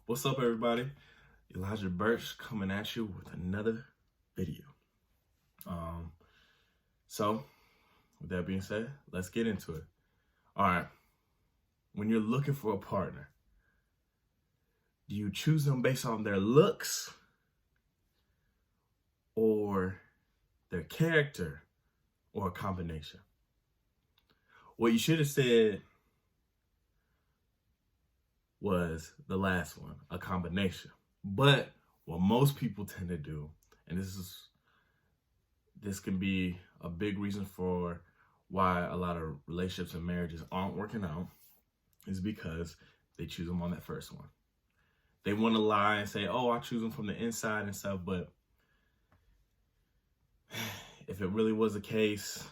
What's up, everybody? Elijah Birch coming at you with another video. Um, so, with that being said, let's get into it. All right. When you're looking for a partner, do you choose them based on their looks or their character or a combination? What you should have said was the last one, a combination. But what most people tend to do, and this can be a big reason for why a lot of relationships and marriages aren't working out, is because they choose them on that first one. They want to lie and say, oh, I choose them from the inside and stuff, but if it really was the case,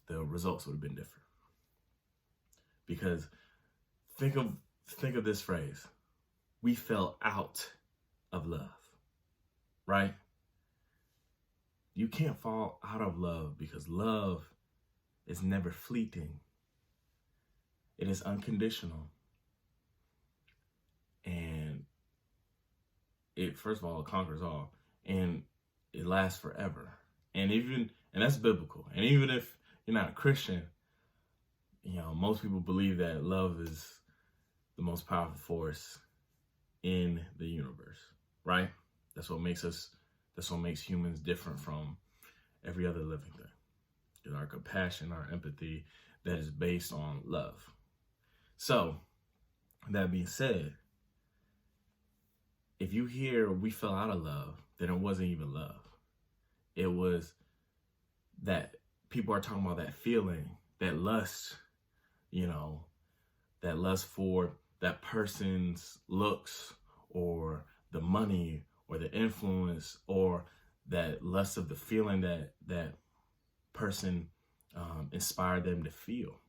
the results would have been different. Because think of this phrase: we fell out of love, right? You can't fall out of love because love is never fleeting. It is unconditional. And it, first of all, it conquers all. And it lasts forever. And that's biblical. And even if you're not a Christian, most people believe that love is the most powerful force in the universe, right? That's what makes humans different from every other living thing. It's our compassion, our empathy that is based on love. So, that being said, if you hear we fell out of love, then it wasn't even love. It was that people are talking about that feeling, that lust, that lust for that person's looks or the money or the influence, or that lust of the feeling that person inspired them to feel.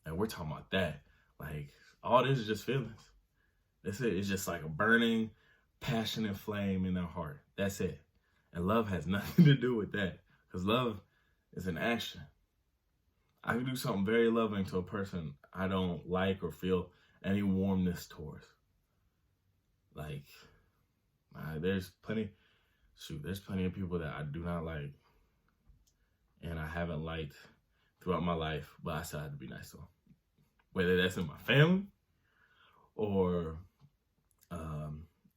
And we're talking about that. Like, all this is just feelings. That's it. It's just like a burning, passionate flame in their heart. That's it. And love has nothing to do with that, because love is an action. I can do something very loving to a person I don't like or feel any warmness towards. Like, there's plenty of people that I do not like, and I haven't liked throughout my life, but I still have to be nice to them. Whether that's in my family or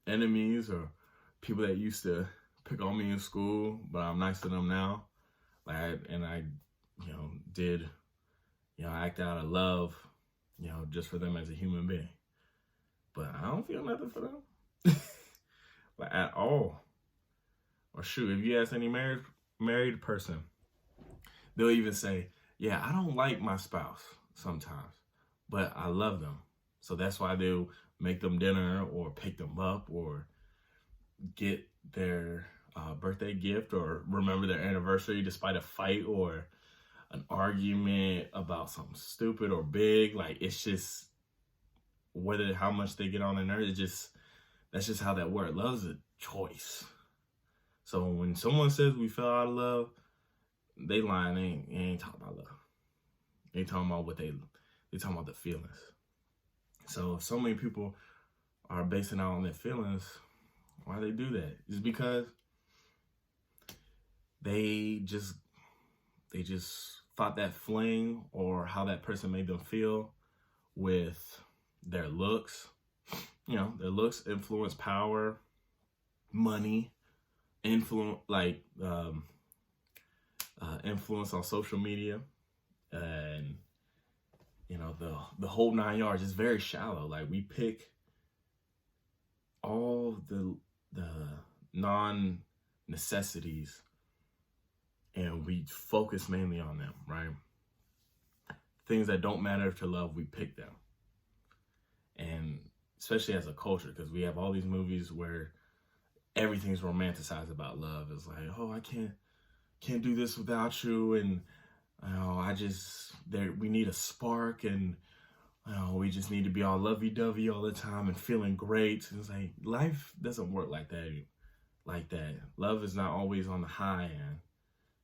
enemies or people that used to pick on me in school, but I'm nice to them now. I act out of love, just for them as a human being. But I don't feel nothing for them, like, at all. Or shoot, if you ask any married person, they'll even say, yeah, I don't like my spouse sometimes, but I love them. So that's why they'll make them dinner or pick them up or get their birthday gift or remember their anniversary despite a fight or an argument about something stupid or big. Like, it's just how much they get on their nerves. That's just how that works. Love is a choice. So when someone says we fell out of love, they lying. They ain't talking about love. They talking about they talking about the feelings. So if so many people are basing out on their feelings, why they do that? It's because they just fought that fling or how that person made them feel with their looks. Their looks, influence, power, money, influence, influence on social media, and the whole 9 yards. Is very shallow. Like, we pick all the non-necessities and we focus mainly on them, right? Things that don't matter to love, we pick them. And especially as a culture, because we have all these movies where everything's romanticized about love. It's like, oh, I can't do this without you, and we need a spark, and we just need to be all lovey-dovey all the time and feeling great. And it's like, life doesn't work like that. Love is not always on the high end.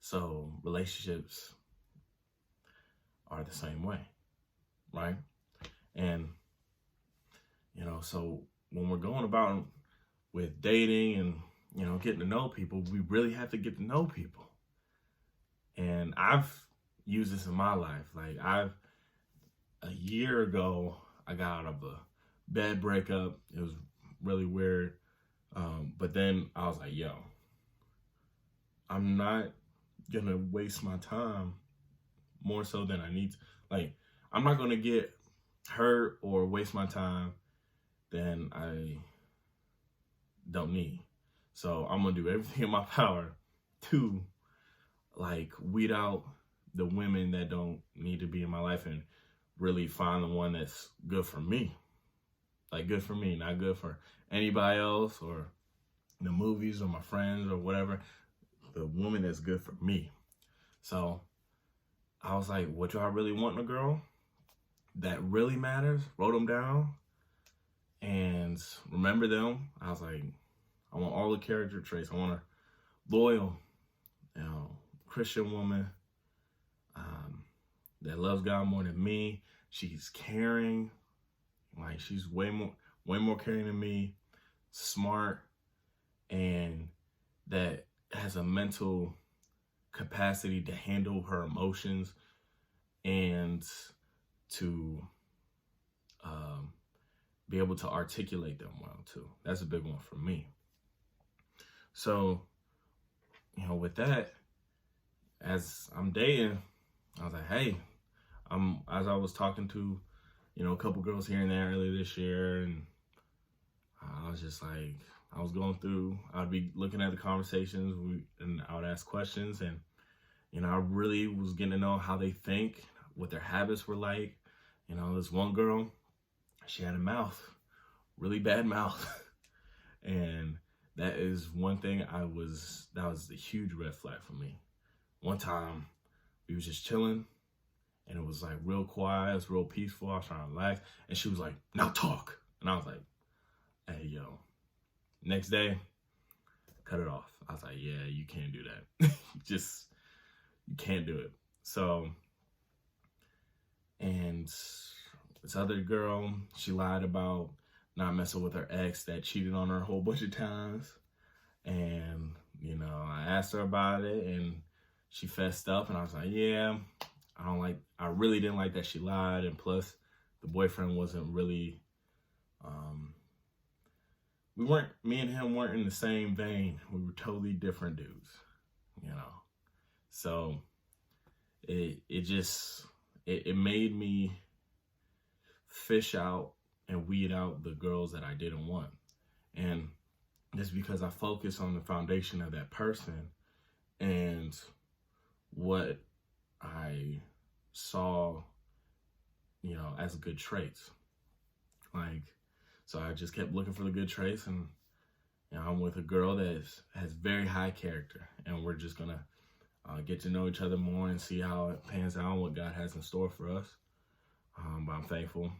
So relationships are the same way, right? And so when we're going about with dating and, you know, getting to know people, we really have to get to know people. And I've used this in my life. Like, a year ago, I got out of a bad breakup. It was really weird. But then I was like, yo, I'm not gonna waste my time more so than I need to. Like, I'm not gonna get hurt or waste my time than I don't need. So I'm gonna do everything in my power to, like, weed out the women that don't need to be in my life and really find the one that's good for me. Like, good for me, not good for anybody else or the movies or my friends or whatever. The woman that's good for me. So I was like, what do I really want in a girl that really matters? Wrote them down and remember them. I was like, I want all the character traits. I want a loyal, you know, Christian woman that loves God more than me. She's caring. Like, she's way more caring than me. Smart, and that has a mental capacity to handle her emotions and to be able to articulate them well too. That's a big one for me. So, you know, with that, as I'm dating, I was like, hey, as I was talking to, you know, a couple girls here and there earlier this year, and I was just like, I was going through, I'd be looking at the conversations, and I would ask questions, and, you know, I really was getting to know how they think, what their habits were like. You know, this one girl, she had a mouth, really bad mouth. And that is one thing that was a huge red flag for me. One time, we was just chilling, and it was like real quiet, it was real peaceful, I was trying to relax, and she was like, now talk. And I was like, hey, yo. Next day, cut it off. I was like, yeah, you can't do that. You can't do it. So, and this other girl, she lied about not messing with her ex that cheated on her a whole bunch of times. And, you know, I asked her about it, and she fessed up, and I was like, yeah, I really didn't like that she lied. And plus, the boyfriend wasn't really, me and him weren't in the same vein. We were totally different dudes, you know. So it made me fish out and weed out the girls that I didn't want. And just because I focus on the foundation of that person and what I saw, you know, as good traits. Like, so I just kept looking for the good traits, and, you know, I'm with a girl that has very high character, and we're just gonna get to know each other more and see how it pans out and what God has in store for us. But I'm thankful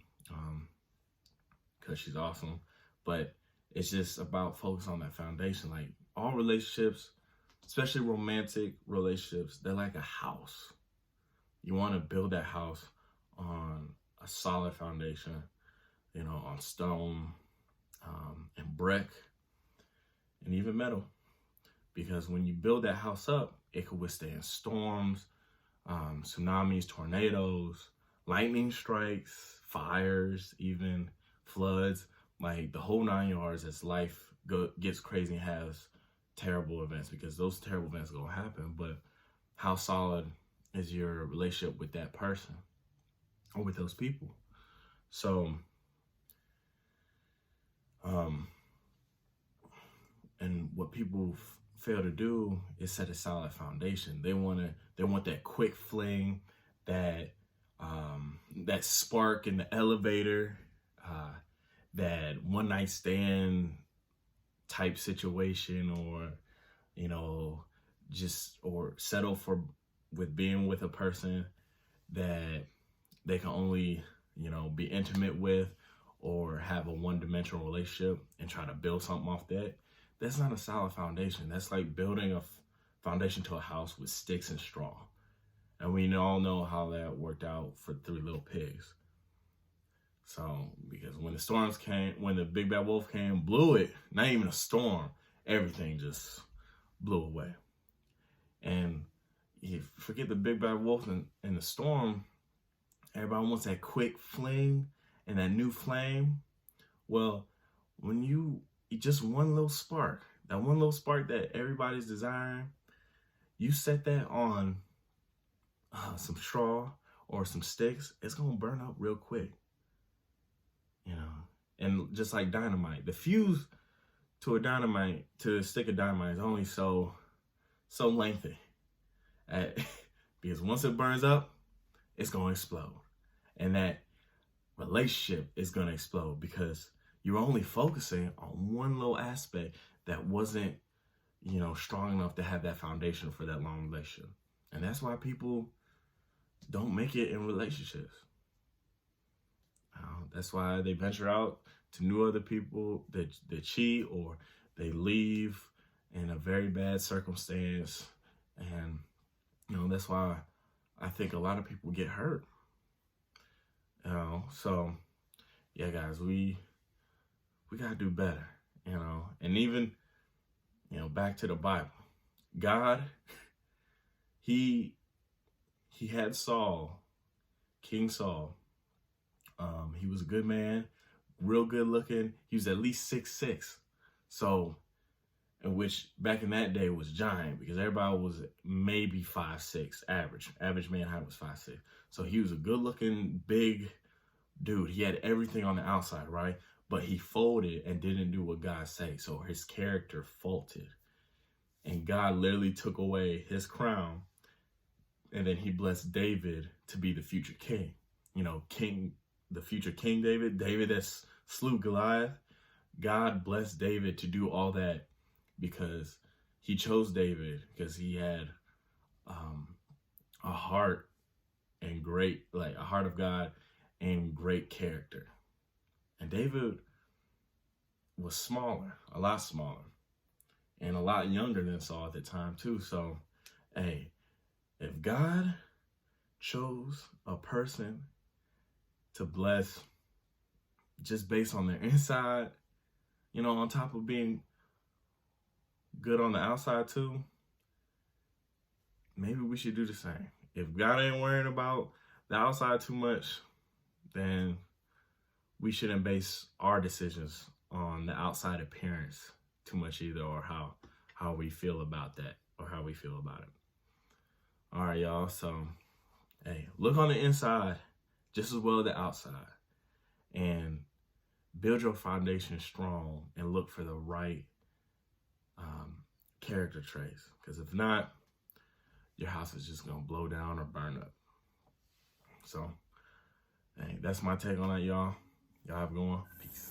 because she's awesome. But it's just about focus on that foundation. Like, all relationships, especially romantic relationships, they're like a house. You want to build that house on a solid foundation, you know, on stone and brick and even metal. Because when you build that house up, it can withstand storms, tsunamis, tornadoes, lightning strikes, fires, even floods, like the whole 9 yards as life gets crazy and has terrible events, because those terrible events are going to happen. But how solid is your relationship with that person or with those people? So, and what people fail to do is set a solid foundation. They want that quick fling, that spark in the elevator, that one night stand type situation, or, you know, or settle with being with a person that they can only, you know, be intimate with, or have a one-dimensional relationship and try to build something off that. That's not a solid foundation. That's like building a foundation to a house with sticks and straw. And we all know how that worked out for Three Little Pigs. So, because when the storms came, when the big bad wolf came, blew it, not even a storm, everything just blew away. And you forget the big bad wolf and the storm, everybody wants that quick fling and that new flame. Well, when you just one little spark, that one little spark that everybody's desiring, you set that on some straw or some sticks, it's gonna burn up real quick. You know, and just like dynamite, the fuse to a stick of dynamite is only so lengthy, because once it burns up, it's gonna explode, and that relationship is gonna explode because you're only focusing on one little aspect that wasn't, strong enough to have that foundation for that long relationship, and that's why people don't make it in relationships. That's why they venture out to new other people that cheat, or they leave in a very bad circumstance. And, that's why I think a lot of people get hurt. So yeah, guys, we got to do better, and even, back to the Bible, God, he had Saul, King Saul. He was a good man, real good looking. He was at least 6'6". So, in which back in that day was giant, because everybody was maybe 5'6", average. Average man height was 5'6". So he was a good looking, big dude. He had everything on the outside, right? But he folded and didn't do what God said. So his character faltered. And God literally took away his crown. And then he blessed David to be the future king. The future King David that slew Goliath. God blessed David to do all that because he chose David, because he had a heart of God and great character. And David was smaller, a lot smaller, and a lot younger than Saul at the time too. So, hey, if God chose a person to bless just based on their inside, on top of being good on the outside too, maybe we should do the same. If God ain't worrying about the outside too much, then we shouldn't base our decisions on the outside appearance too much either, or how we feel about that, or how we feel about it. All right, y'all. So, hey, look on the inside just as well as the outside, and build your foundation strong, and look for the right character traits. Because if not, your house is just gonna blow down or burn up. So, hey, that's my take on that, y'all. Y'all have a good one. Peace.